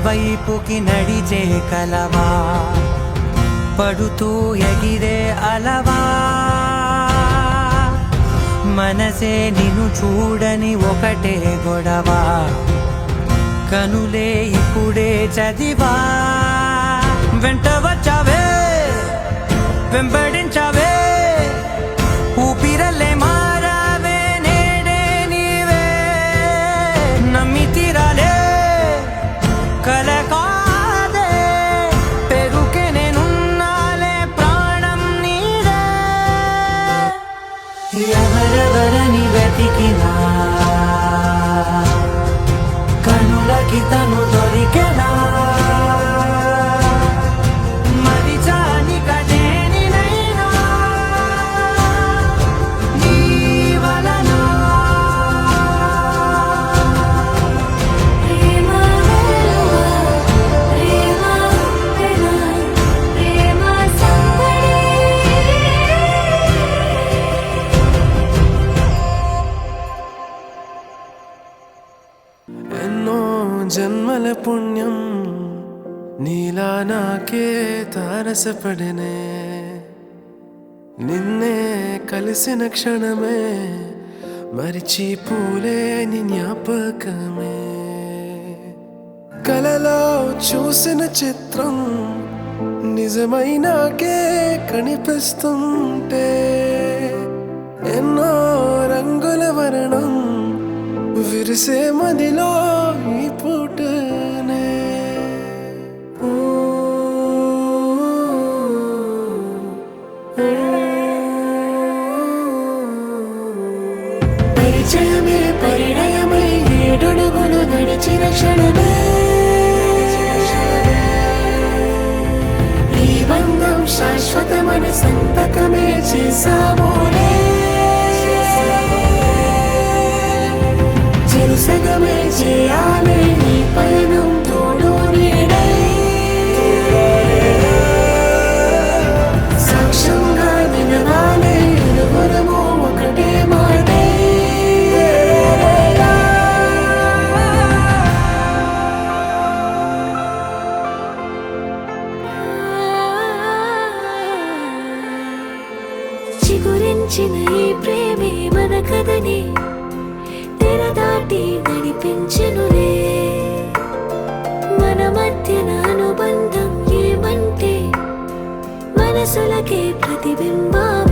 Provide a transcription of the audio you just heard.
వైపుకి నడిచే కలవా, పడుతూ ఎగిరే అలవా, మనసే నిన్ను చూడని ఒకటే గొడవ, కనులే ఇప్పుడే చదివా. వెంట వచ్చావే, వెంబడించావే, ఊపిరల్లే మారావే, నేడే నీవే. నమ్మి తీరాలే కల కాదే, పెరుకే నేనున్నాలే, ప్రాణం నీదే. ఎవరెవరని వెతికినా కనులకి తను దొరికెనా, మరిచాని కదేనినైనా నీ వలన. ప్రేమ వెలువ, ప్రేమ వెలువ, ప్రేమ సందడి. ఎన్నో జన్మల పుణ్యం నీలా నాకే తారసపడనే, నిన్నే కలిసిన క్షణమే మరిచిపోలే నీ జ్ఞాపకమే. కలలో చూసిన చిత్రం నిజమై నాకే కనిపిస్తుంటే, ఎన్నో రంగుల వర్ణం విరిసే మదిలో ఈ పూటనే. పరిచయమే పరిణయమై ఏడడుగులు నడిచిన క్షణమే, ఈ బంధం శాశ్వతమని సంతకమే చేసామోనే. చెరుసగమే చేయాలి ఈ పయనం తోడు నీడై, సాక్ష్యంగా నిలవాలి ఇరువురము ఒకటే మాటై. చిగురించిన ఈ ప్రేమే మన కథని తెర దాటి నడిపించెనులే. మన మధ్యన అనుబంధం ఏమంటే మనసులకే ప్రతిబింబం.